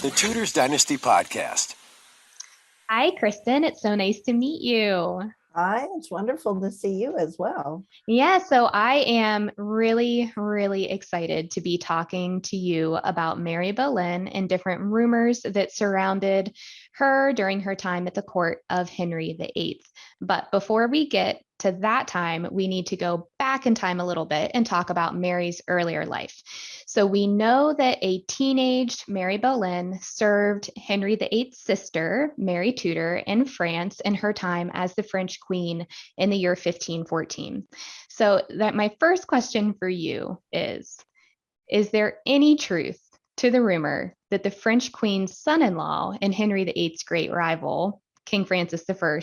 the Tudors Dynasty Podcast. Hi, Kristin. It's so nice to meet you. Hi, it's wonderful to see you as well. Yeah, so I am really, really excited to be talking to you about Mary Boleyn and different rumors that surrounded her during her time at the court of Henry VIII. But before we get to that time, we need to go back in time a little bit and talk about Mary's earlier life. So we know that a teenaged Mary Boleyn served Henry VIII's sister, Mary Tudor, in France in her time as the French queen in the year 1514. So that my first question for you is there any truth to the rumor that the French queen's son-in-law and Henry VIII's great rival, King Francis I,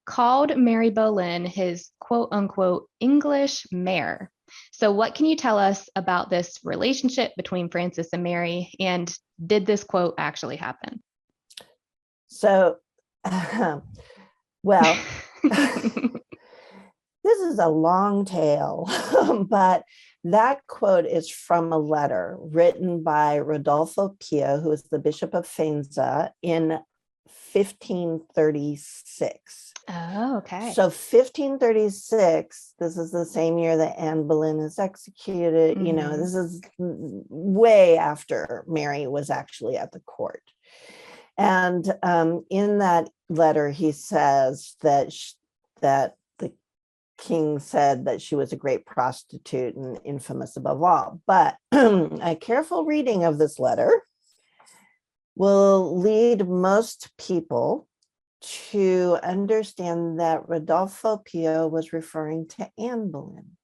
called Mary Boleyn his quote unquote English mare? So what can you tell us about this relationship between Francis and Mary, and did this quote actually happen? So, well, this is a long tale, but that quote is from a letter written by Rodolfo Pio, who is the Bishop of Faenza, in 1536. Oh, okay. So 1536, this is the same year that Anne Boleyn is executed. Mm-hmm. You know, this is way after Mary was actually at the court. And in that letter, he says that that the king said that she was a great prostitute and infamous above all. But a careful reading of this letter will lead most people to understand that Rodolfo Pio was referring to Anne Boleyn.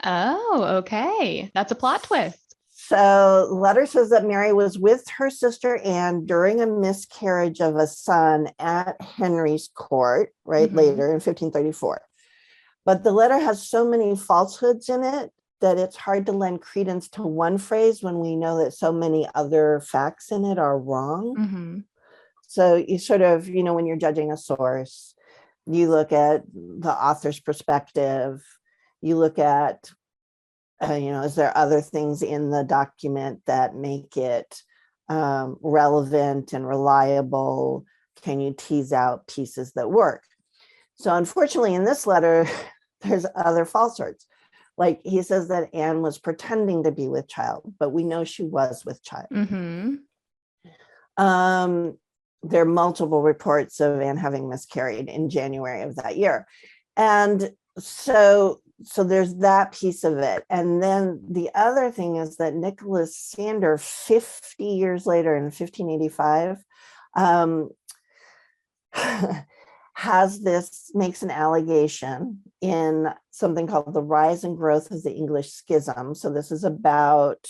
Oh, okay. That's a plot twist. So the letter says that Mary was with her sister Anne during a miscarriage of a son at Henry's court, right, later in 1534. But the letter has so many falsehoods in it that it's hard to lend credence to one phrase when we know that so many other facts in it are wrong. Mm-hmm. So you sort of, you know, when you're judging a source, you look at the author's perspective, you look at, is there other things in the document that make it relevant and reliable? Can you tease out pieces that work? So unfortunately, in this letter, there's other falsehoods. Like he says that Anne was pretending to be with child, but we know she was with child. Mm-hmm. There are multiple reports of Anne having miscarried in January of that year. And so there's that piece of it. And then the other thing is that Nicholas Sander, 50 years later in 1585, makes an allegation in something called The Rise and Growth of the English Schism. So this is about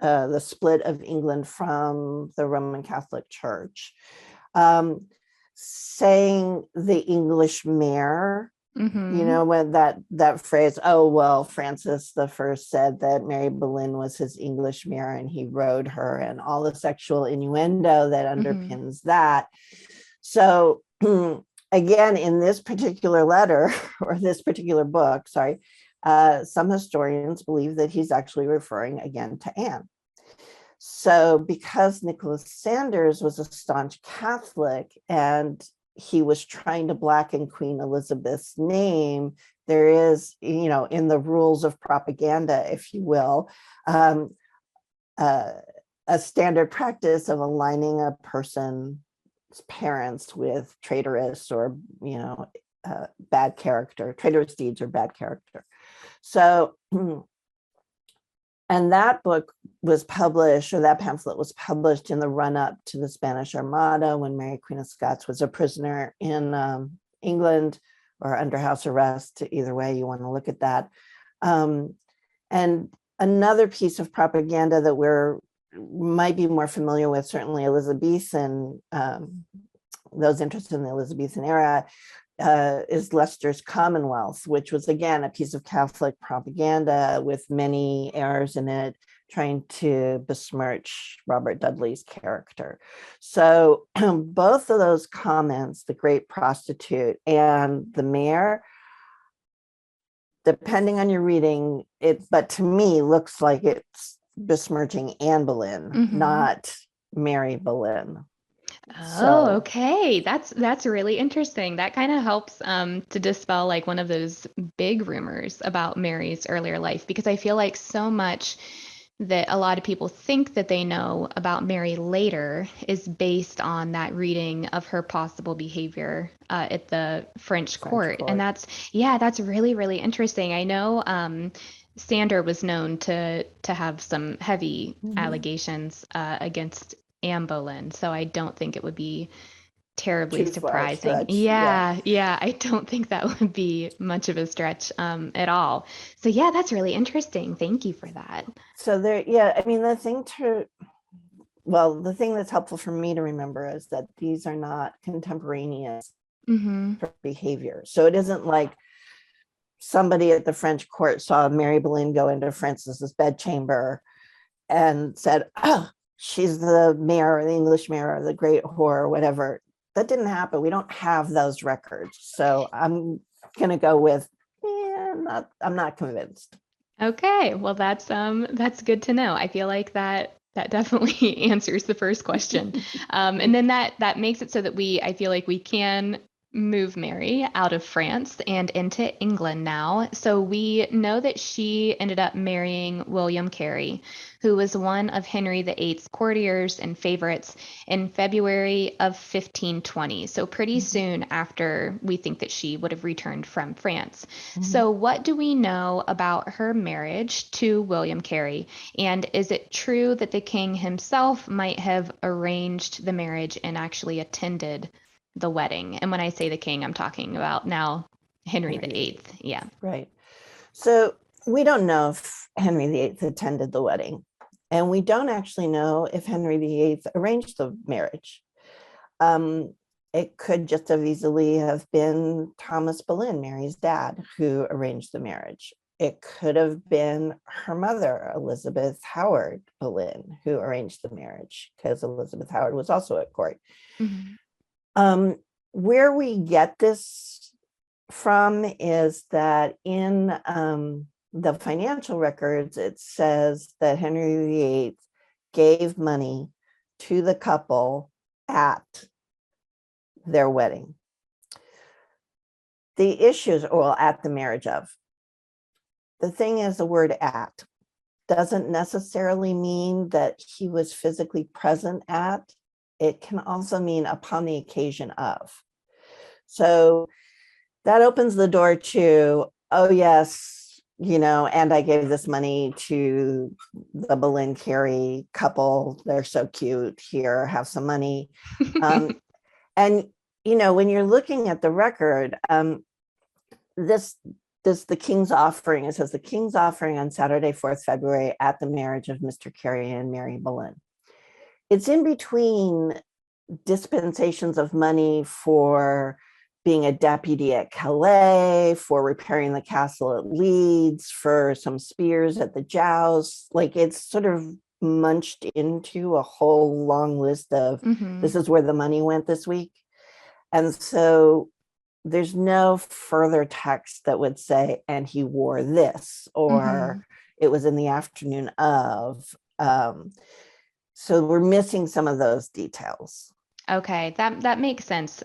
the split of England from the Roman Catholic Church, saying the English mare. Mm-hmm. You know, when that phrase, oh, well, Francis I said that Mary Boleyn was his English mare and he rode her, and all the sexual innuendo that underpins that. So again, in this particular letter, or this particular book, some historians believe that he's actually referring again to Anne. So because Nicholas Sanders was a staunch Catholic and he was trying to blacken Queen Elizabeth's name, there is, you know, in the rules of propaganda, if you will, a standard practice of aligning a person's parents with traitorous or, bad character, traitorous deeds or bad character. So, and that book was published, or that pamphlet was published in the run-up to the Spanish Armada, when Mary Queen of Scots was a prisoner in England or under house arrest. Either way you want to look at that. And another piece of propaganda that might be more familiar with, certainly Elizabethan, those interested in the Elizabethan era, is Leicester's Commonwealth, which was, again, a piece of Catholic propaganda with many errors in it, trying to besmirch Robert Dudley's character. So both of those comments, the great prostitute and the mare, depending on your reading, but to me looks like it's besmirching Anne Boleyn, not Mary Boleyn. Oh, okay. That's really interesting. That kind of helps to dispel like one of those big rumors about Mary's earlier life, because I feel like so much that a lot of people think that they know about Mary later is based on that reading of her possible behavior at the French court. And that's really, really interesting. I know Sander was known to have some heavy allegations against Anne Boleyn, so I don't think it would be terribly Too far a surprising. stretch. Yeah, I don't think that would be much of a stretch at all. So yeah, that's really interesting. Thank you for that. So there, yeah, I mean, the thing that's helpful for me to remember is that these are not contemporaneous Mm-hmm. behavior. So it isn't like somebody at the French court saw Mary Boleyn go into Francis's bedchamber and said, oh, she's the mayor, the English mayor, the great whore, whatever. That didn't happen. We don't have those records. So I'm going to go with, I'm not convinced. Okay, well that's good to know. I feel like that definitely answers the first question. And then that makes it so that I feel like we can move Mary out of France and into England now. So we know that she ended up marrying William Carey, who was one of Henry VIII's courtiers and favorites, in February of 1520. So pretty soon after we think that she would have returned from France. So what do we know about her marriage to William Carey? And is it true that the king himself might have arranged the marriage and actually attended the wedding? And when I say the king, I'm talking about now Henry VIII. Yeah. Right. So we don't know if Henry VIII attended the wedding, and we don't actually know if Henry VIII arranged the marriage. It could just have easily have been Thomas Boleyn, Mary's dad, who arranged the marriage. It could have been her mother, Elizabeth Howard Boleyn, who arranged the marriage, because Elizabeth Howard was also at court. Mm-hmm. Where we get this from is that in the financial records, it says that Henry VIII gave money to the couple at their wedding. The issues, well, at the marriage of. The thing is, the word at doesn't necessarily mean that he was physically present at. It can also mean upon the occasion of. So that opens the door to, oh yes, and I gave this money to the Boleyn Carey couple. They're so cute. Here, have some money. And, when you're looking at the record, this the king's offering, it says the king's offering on Saturday, 4th February at the marriage of Mr. Carey and Mary Boleyn. It's in between dispensations of money for being a deputy at Calais, for repairing the castle at Leeds, for some spears at the jousts. Like, it's sort of munched into a whole long list of this is where the money went this week. And so there's no further text that would say, and he wore this, or it was in the afternoon of. So we're missing some of those details. Okay, that makes sense.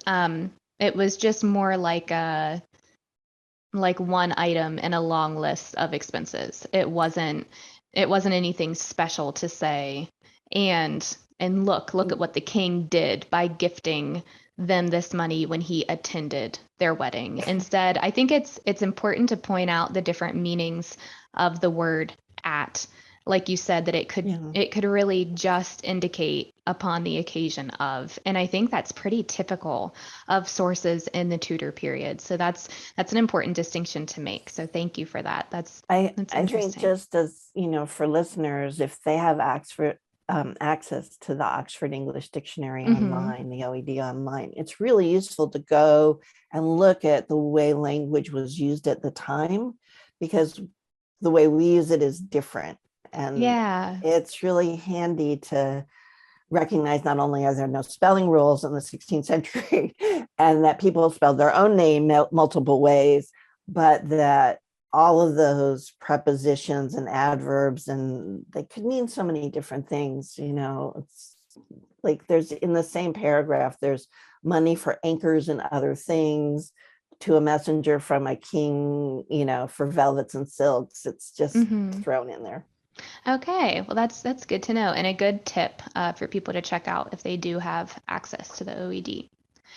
It was just more like one item in a long list of expenses. It wasn't anything special to say, and look at what the king did by gifting them this money when he attended their wedding. Instead, I think it's important to point out the different meanings of the word at. Like you said, that it could really just indicate upon the occasion of. And I think that's pretty typical of sources in the Tudor period. So that's an important distinction to make. So thank you for that. That's I think, just as, for listeners, if they have access to the Oxford English Dictionary online, the OED online, it's really useful to go and look at the way language was used at the time, because the way we use it is different. And it's really handy to recognize not only are there no spelling rules in the 16th century and that people spelled their own name multiple ways, but that all of those prepositions and adverbs, and they could mean so many different things. like there's in the same paragraph, there's money for anchors and other things to a messenger from a king, for velvets and silks. It's just Mhm. thrown in there. Okay, well that's good to know and a good tip for people to check out if they do have access to the OED.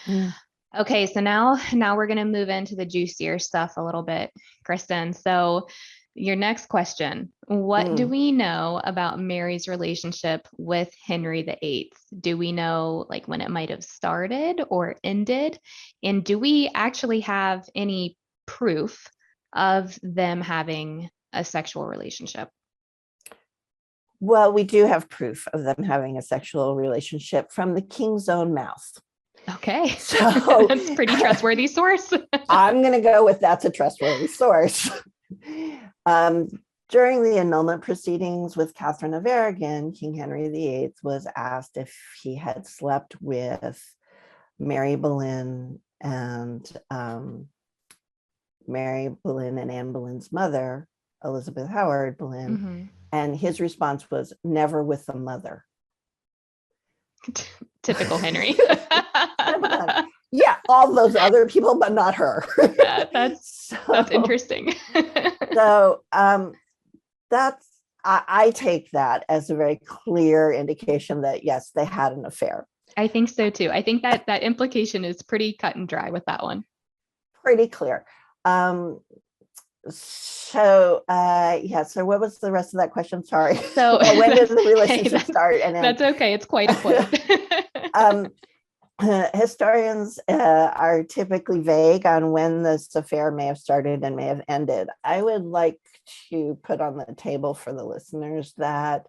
Mm. Okay, so now we're going to move into the juicier stuff a little bit, Kristin. So your next question, what do we know about Mary's relationship with Henry VIII? Do we know like when it might have started or ended? And do we actually have any proof of them having a sexual relationship? Well, we do have proof of them having a sexual relationship from the king's own mouth. Okay, So that's pretty trustworthy source. I'm going to go with that's a trustworthy source. During the annulment proceedings with Catherine of Aragon, King Henry VIII was asked if he had slept with Mary Boleyn and Anne Boleyn's mother, Elizabeth Howard Boleyn. Mm-hmm. And his response was never with the mother. Typical Henry. Yeah, all those other people, but not her. That's interesting. So I take that as a very clear indication that yes, they had an affair. I think so too. I think that implication is pretty cut and dry with that one. Pretty clear. So what was the rest of that question? Sorry. So when does the relationship start and end? That's okay. It's quite a quote. Historians are typically vague on when this affair may have started and may have ended. I would like to put on the table for the listeners that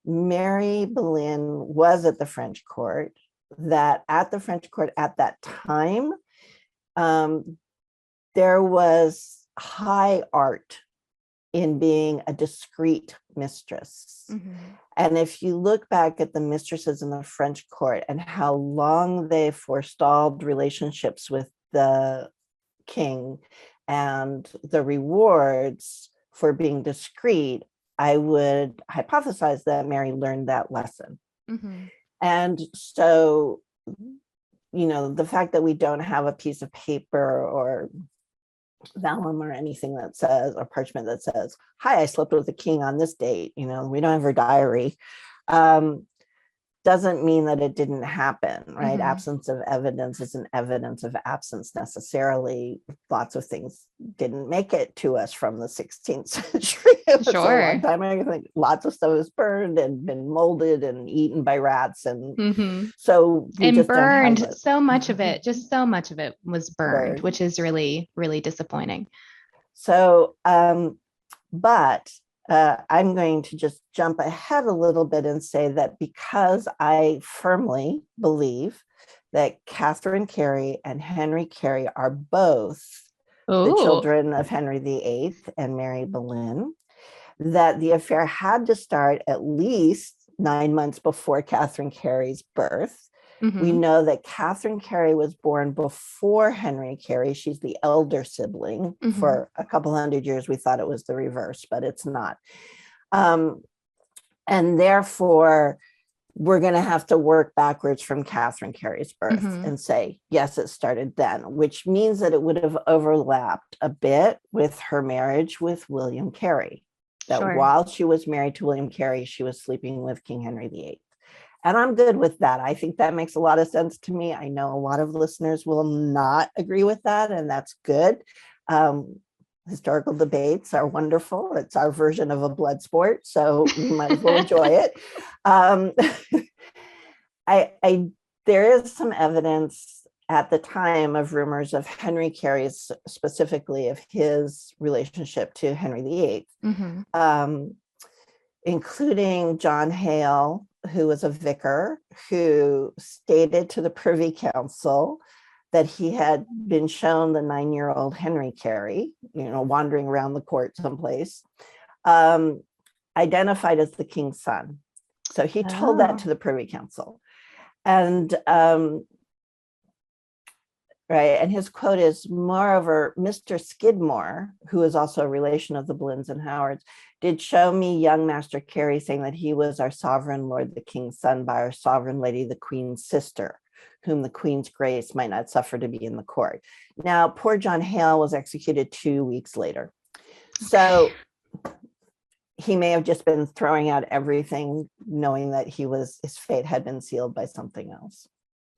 Mary Boleyn was at the French court, that at the French court at that time, there was high art in being a discreet mistress. Mm-hmm. And if you look back at the mistresses in the French court and how long they forestalled relationships with the king and the rewards for being discreet, I would hypothesize that Mary learned that lesson. Mm-hmm. And so, the fact that we don't have a piece of paper or vellum or anything that says, or parchment that says, hi, I slept with the king on this date, we don't have her diary, doesn't mean that it didn't happen, right? Mm-hmm. Absence of evidence isn't evidence of absence necessarily. Lots of things didn't make it to us from the 16th century. It was a long time. I think lots of stuff was burned and been molded and eaten by rats, and mm-hmm. so and just burned. So much of it, just so much of it was burned, which is really, really disappointing. So, but I'm going to just jump ahead a little bit and say that because I firmly believe that Catherine Carey and Henry Carey are both the children of Henry VIII and Mary Boleyn, that the affair had to start at least 9 months before Catherine Carey's birth. Mm-hmm. We know that Catherine Carey was born before Henry Carey. She's the elder sibling. Mm-hmm. For a couple hundred years, we thought it was the reverse, but it's not. And therefore, we're going to have to work backwards from Catherine Carey's birth. Mm-hmm. And say, yes, it started then, which means that it would have overlapped a bit with her marriage with William Carey. That while she was married to William Carey, she was sleeping with King Henry VIII. And I'm good with that. I think that makes a lot of sense to me. I know a lot of listeners will not agree with that, and that's good. Historical debates are wonderful. It's our version of a blood sport, so we might as well enjoy it. There is some evidence at the time of rumors of Henry Carey's, specifically of his relationship to Henry VIII, mm-hmm. Including John Hale, who was a vicar, who stated to the Privy Council that he had been shown the 9-year-old Henry Carey, wandering around the court someplace, identified as the king's son. So he told that to the Privy Council. And and his quote is, moreover, Mr. Skidmore, who is also a relation of the Boleyns and Howards, did show me young Master Carey saying that he was our sovereign lord, the king's son, by our sovereign lady, the queen's sister, whom the queen's grace might not suffer to be in the court. Now, poor John Hale was executed 2 weeks later. So he may have just been throwing out everything, knowing that his fate had been sealed by something else.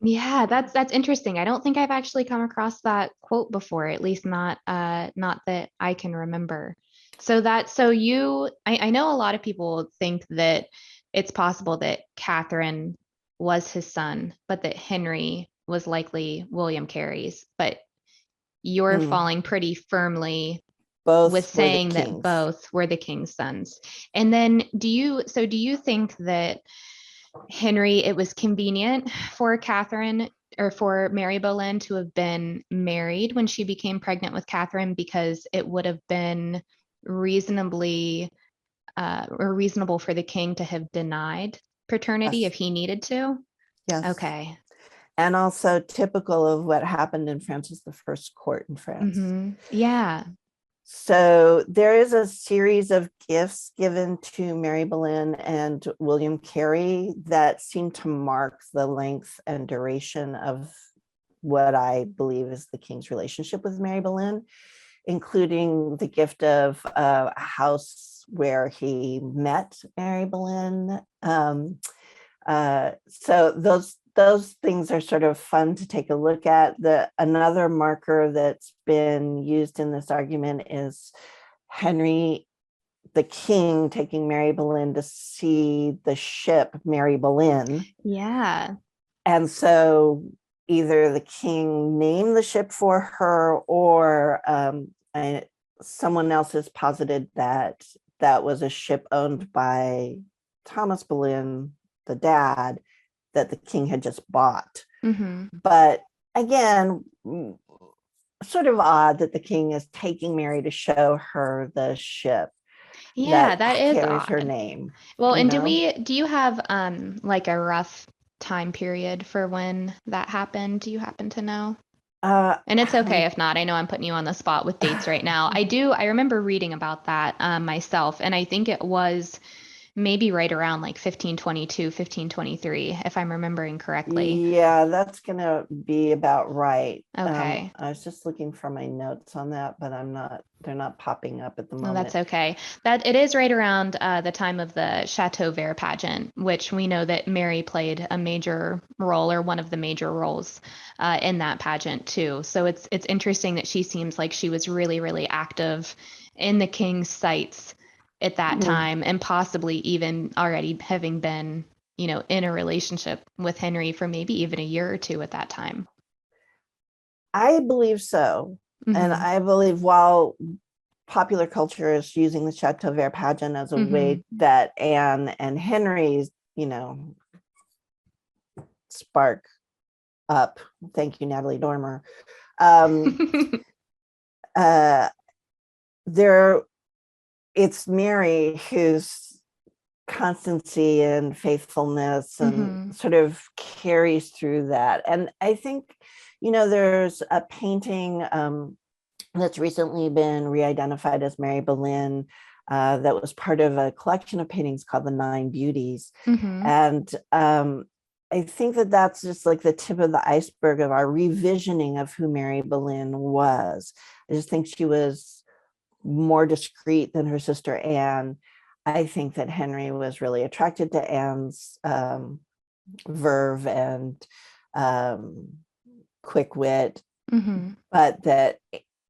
Yeah, that's interesting. I don't think I've actually come across that quote before, at least not that I can remember. I know a lot of people think that it's possible that Catherine was his son, but that Henry was likely William Carey's. But you're falling pretty firmly with Both were the saying that kings. both were the king's sons. And then do you think that it was convenient for Catherine or for Mary Boleyn to have been married when she became pregnant with Catherine, because it would have been reasonably or reasonable for the king to have denied paternity Yes. if he needed to? Yes. Okay. And also typical of what happened in Francis I's court in France. Yeah. So there is a series of gifts given to Mary Boleyn and William Carey that seem to mark the length and duration of what I believe is the king's relationship with Mary Boleyn, including the gift of a house where he met Mary Boleyn. So those things are sort of fun to take a look at. Another marker that's been used in this argument is Henry, the king, taking Mary Boleyn to see the ship Mary Boleyn. Yeah. And so either the king named the ship for her, or someone else has posited that that was a ship owned by Thomas Boleyn, the dad, that the king had just bought. But again, sort of odd that the king is taking Mary to show her the ship. Yeah, that is carries odd. her name. Well, and do you have like a rough time period for when that happened? Do you happen to know? And it's okay if not. I know I'm putting you on the spot with dates right now. I remember reading about that myself, and I think it was maybe right around like 1522, 1523, if I'm remembering correctly. Yeah, that's gonna be about right. Okay. I was just looking for my notes on that, but they're not popping up at the moment. No, that's okay. That it is right around the time of the Chateau Vert pageant, which we know that Mary played a major role, or one of the major roles in that pageant too. So it's interesting that she seems like she was really, really active in the king's sights at that time, and possibly even already having been, in a relationship with Henry for maybe even a year or two at that time. I believe so. And I believe while popular culture is using the Chateau Vert pageant as a way that Anne and Henry's, spark up. Thank you, Natalie Dormer. It's Mary whose constancy and faithfulness and sort of carries through that. And I think, there's a painting that's recently been re-identified as Mary Boleyn that was part of a collection of paintings called the Nine Beauties. And I think that that's just like the tip of the iceberg of our revisioning of who Mary Boleyn was. I just think she was more discreet than her sister Anne. I think that Henry was really attracted to Anne's verve and quick wit, but that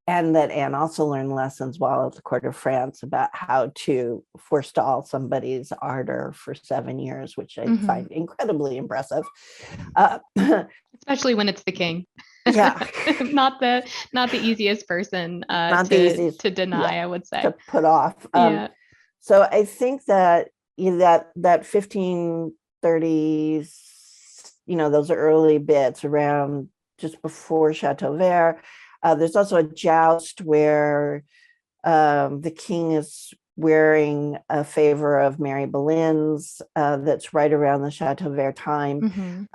Anne also learned lessons while at the court of France about how to forestall somebody's ardor for 7 years, which I find incredibly impressive. Especially when it's the king. Yeah. not the easiest person to deny, I would say. To put off. So I think that that 1530s, those early bits around just before Chateau Vert. There's also a joust where the king is wearing a favor of Mary Boleyn's that's right around the Chateau Vert time.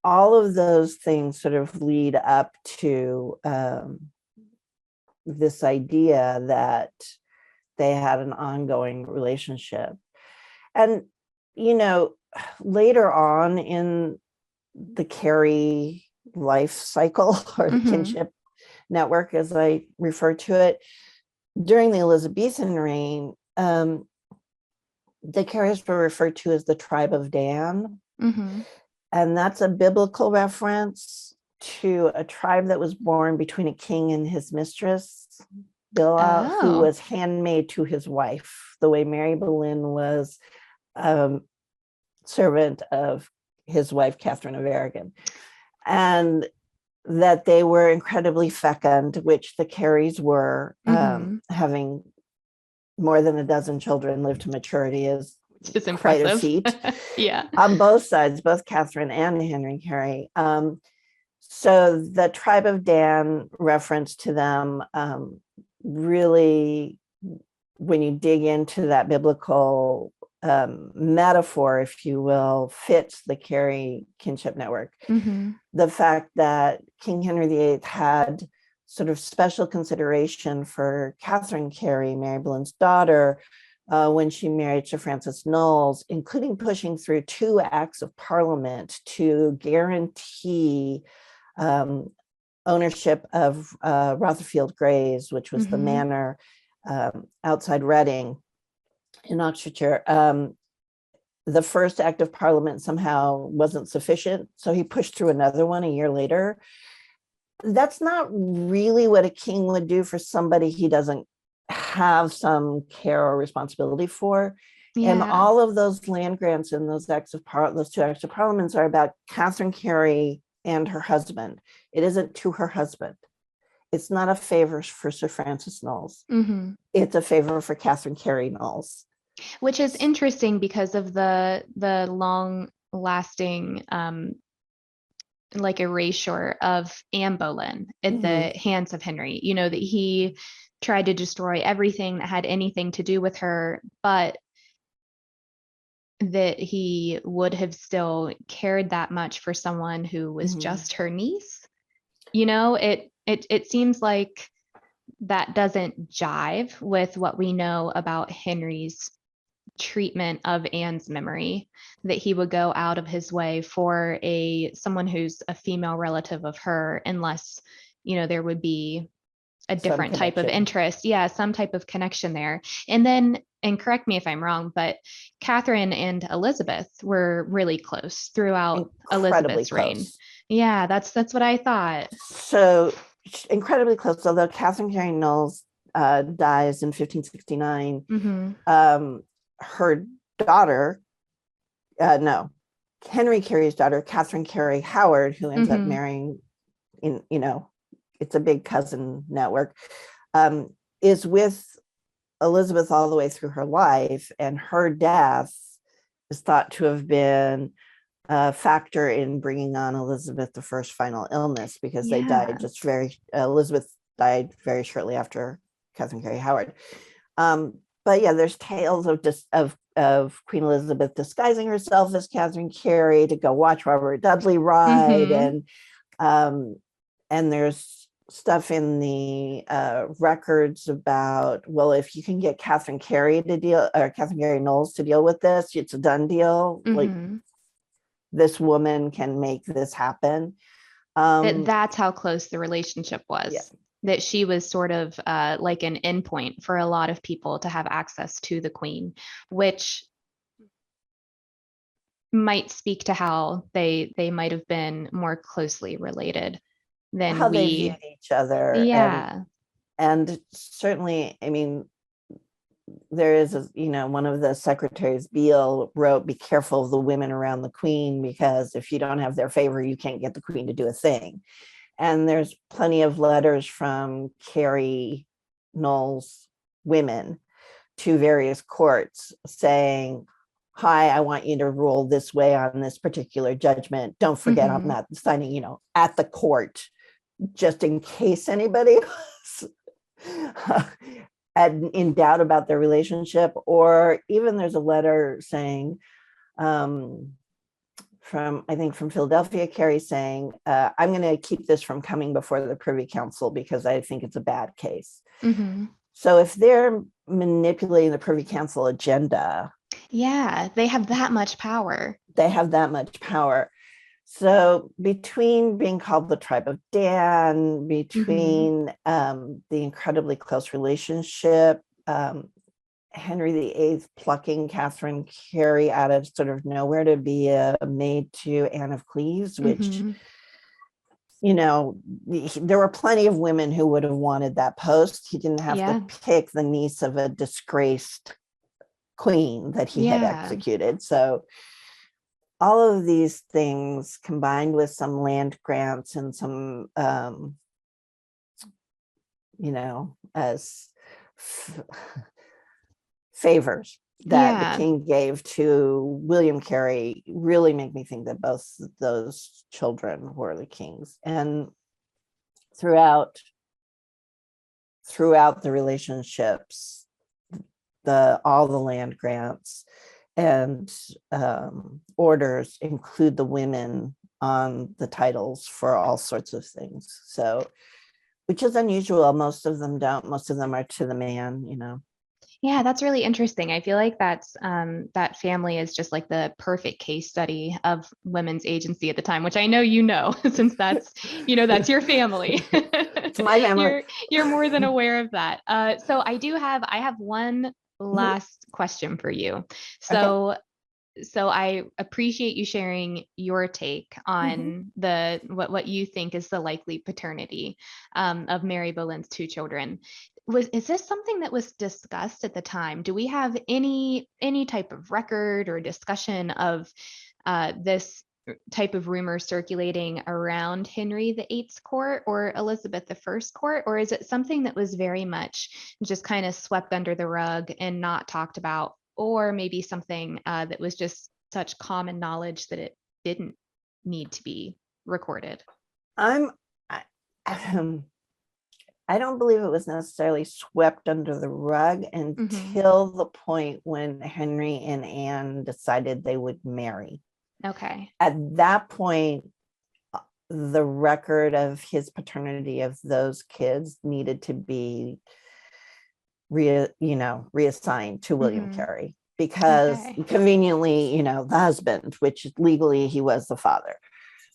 All of those things sort of lead up to this idea that they had an ongoing relationship. And, you know, later on in the Carey life cycle, or the kinship network, as I refer to it, during the Elizabethan reign, the Careys were referred to as the tribe of Dan. And that's a biblical reference to a tribe that was born between a king and his mistress, Bilhah, who was handmaid to his wife, the way Mary Boleyn was servant of his wife, Catherine of Aragon. And that they were incredibly fecund, which the Careys were, having more than a dozen children live to maturity is it's quite impressive. a feat. Yeah. On both sides, both Catherine and Henry Carey. So the tribe of Dan reference to them really, when you dig into that biblical metaphor, if you will, fits the Carey kinship network. The fact that King Henry VIII had sort of special consideration for Catherine Carey, Mary Boleyn's daughter, when she married Sir Francis Knowles, including pushing through 2 acts of parliament to guarantee ownership of Rotherfield Grays, which was the manor outside Reading in Oxfordshire. The first act of parliament somehow wasn't sufficient, so he pushed through another one a year later. That's not really what a king would do for somebody he doesn't have some care or responsibility for. And all of those land grants and those 2 acts of parliaments are about Catherine Carey and her husband. It isn't to her husband. It's not a favor for Sir Francis Knowles. It's a favor for Catherine Carey Knowles. Which is interesting because of the long lasting like erasure of Anne Boleyn at the hands of Henry. You know, that he tried to destroy everything that had anything to do with her, but that he would have still cared that much for someone who was just her niece. You know, it seems like that doesn't jive with what we know about Henry's treatment of Anne's memory, that he would go out of his way for someone who's a female relative of her, unless, you know, there would be a different type of interest. Yeah, some type of connection there. And then, and correct me if I'm wrong, but Catherine and Elizabeth were really close throughout Elizabeth's reign. Yeah, that's what I thought. So incredibly close, although Catherine Carey Knowles dies in 1569. Her daughter, Henry Carey's daughter, Catherine Carey Howard, who ends up marrying, it's a big cousin network, is with Elizabeth all the way through her life, and her death is thought to have been a factor in bringing on Elizabeth I's final illness, because they died Elizabeth died very shortly after Catherine Carey Howard. But yeah, there's tales of Queen Elizabeth disguising herself as Catherine Carey to go watch Robert Dudley ride, and there's stuff in the records about, well, if you can get Catherine Carey Knowles to deal with this, it's a done deal. Like, this woman can make this happen. That's how close the relationship was. Yeah. That she was sort of like an endpoint for a lot of people to have access to the Queen, which might speak to how they might have been more closely related than how they viewed each other. Yeah. And certainly, I mean, there is, one of the secretaries, Beale, wrote, "Be careful of the women around the Queen, because if you don't have their favor, you can't get the Queen to do a thing." And there's plenty of letters from Carey Knowles women to various courts saying, "Hi, I want you to rule this way on this particular judgment. Don't forget I'm not signing, at the court," just in case anybody was in doubt about their relationship. Or even there's a letter saying, from Philadelphia, Carey saying, "I'm going to keep this from coming before the Privy Council because I think it's a bad case." So if they're manipulating the Privy Council agenda, Yeah, they have that much power. they have that much power. So between being called the tribe of Dan, between the incredibly close relationship, Henry VIII plucking Catherine Carey out of sort of nowhere to be a maid to Anne of Cleves, which, you know, there were plenty of women who would have wanted that post. He didn't have to pick the niece of a disgraced queen that he had executed. So all of these things combined with some land grants and some, you know, as favors that the king gave to William Carey really make me think that both those children were the kings. And throughout the relationships, all the land grants and orders include the women on the titles for all sorts of things. So, which is unusual. Most of them don't. Most of them are to the man, you know. Yeah, that's really interesting. I feel like that's that family is just like the perfect case study of women's agency at the time, which I know you know, since that's that's your family. It's my family. You're more than aware of that. So I have one last question for you. So so I appreciate you sharing your take on what you think is the likely paternity of Mary Boleyn's two children. Is this something that was discussed at the time? Do we have any type of record or discussion of this type of rumor circulating around Henry VIII's court or Elizabeth I's court, or is it something that was very much just kind of swept under the rug and not talked about, or maybe something that was just such common knowledge that it didn't need to be recorded? I don't believe it was necessarily swept under the rug until the point when Henry and Anne decided they would marry. Okay. At that point, the record of his paternity of those kids needed to be reassigned to William Carey, because conveniently, the husband, which legally he was the father.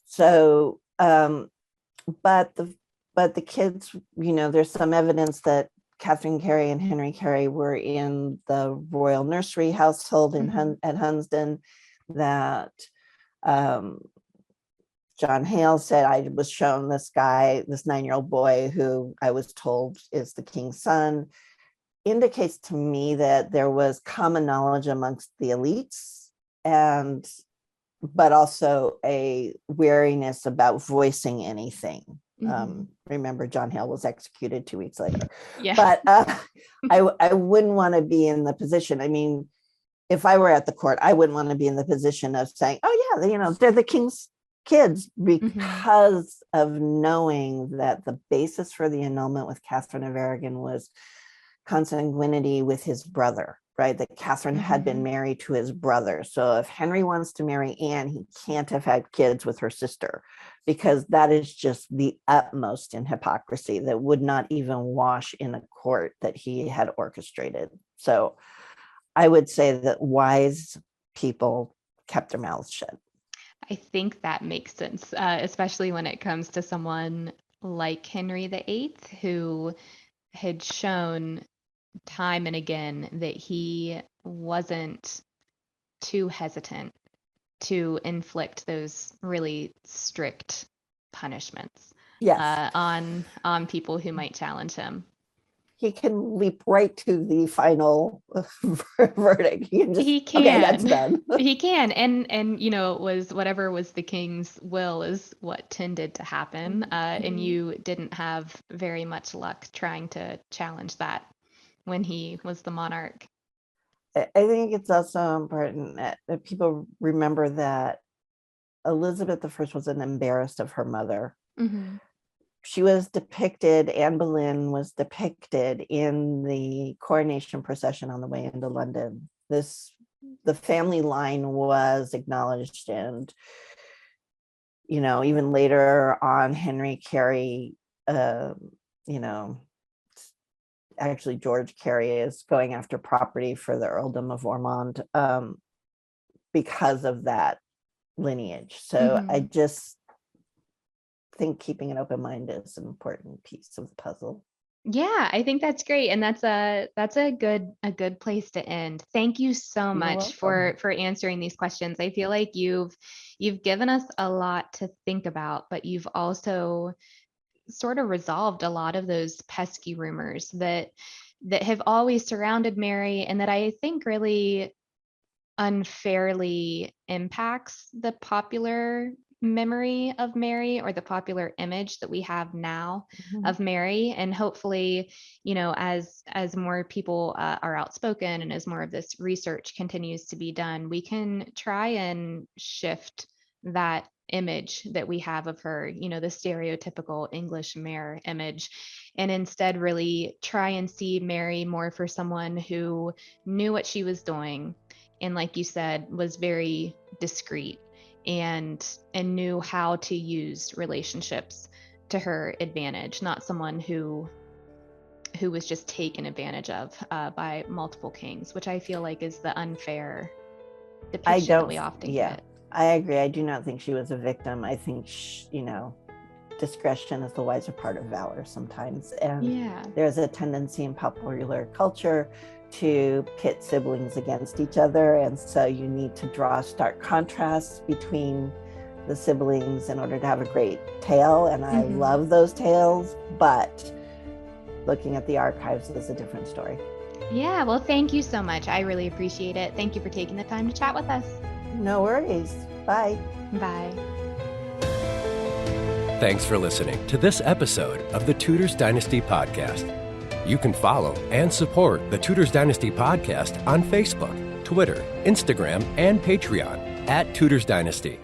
So, but the kids, there's some evidence that Catherine Carey and Henry Carey were in the royal nursery household at Hunsdon, that John Hale said, I was shown this guy, this 9-year-old boy who I was told is the king's son, indicates to me that there was common knowledge amongst the elites, but also a wariness about voicing anything. Remember, John Hale was executed 2 weeks later. But I wouldn't want to be in the position. I mean, if I were at the court, I wouldn't want to be in the position of saying, oh yeah, they're the king's kids, because of knowing that the basis for the annulment with Catherine of Aragon was consanguinity with his brother, right? That Catherine had been married to his brother. So if Henry wants to marry Anne, he can't have had kids with her sister, because that is just the utmost in hypocrisy that would not even wash in a court that he had orchestrated. So I would say that wise people kept their mouths shut. I think that makes sense, especially when it comes to someone like Henry VIII, who had shown time and again that he wasn't too hesitant to inflict those really strict punishments on people who might challenge him. He can leap right to the final verdict. He can. Okay, that's done. He can, and it was whatever was the king's will is what tended to happen, and you didn't have very much luck trying to challenge that when he was the monarch. I think it's also important that people remember that Elizabeth I wasn't embarrassed of her mother. She was depicted, Anne Boleyn was depicted in the coronation procession on the way into London. The family line was acknowledged, and even later on, Henry Carey actually George Carey is going after property for the earldom of Ormond because of that lineage. So I just think keeping an open mind is an important piece of the puzzle. Yeah, I think that's great, and that's a good place to end. Thank you so You're much welcome. for answering these questions. I feel like you've given us a lot to think about, but you've also sort of resolved a lot of those pesky rumors that have always surrounded Mary, and that I think really unfairly impacts the popular memory of Mary, or the popular image that we have now of Mary. And hopefully, as more people are outspoken, and as more of this research continues to be done, we can try and shift that image that we have of her, the stereotypical English mare image, and instead really try and see Mary more for someone who knew what she was doing, and like you said, was very discreet and knew how to use relationships to her advantage, not someone who was just taken advantage of by multiple kings, which I feel like is the unfair depiction that we often get. I agree. I do not think she was a victim. I think discretion is the wiser part of valor sometimes, and there's a tendency in popular culture to pit siblings against each other, and so you need to draw stark contrasts between the siblings in order to have a great tale, and I love those tales, but looking at the archives is a different story. Yeah, well, thank you so much. I really appreciate it. Thank you for taking the time to chat with us. No worries. Bye. Bye. Thanks for listening to this episode of the Tudors Dynasty Podcast. You can follow and support the Tudors Dynasty Podcast on Facebook, Twitter, Instagram, and Patreon @Tudors Dynasty.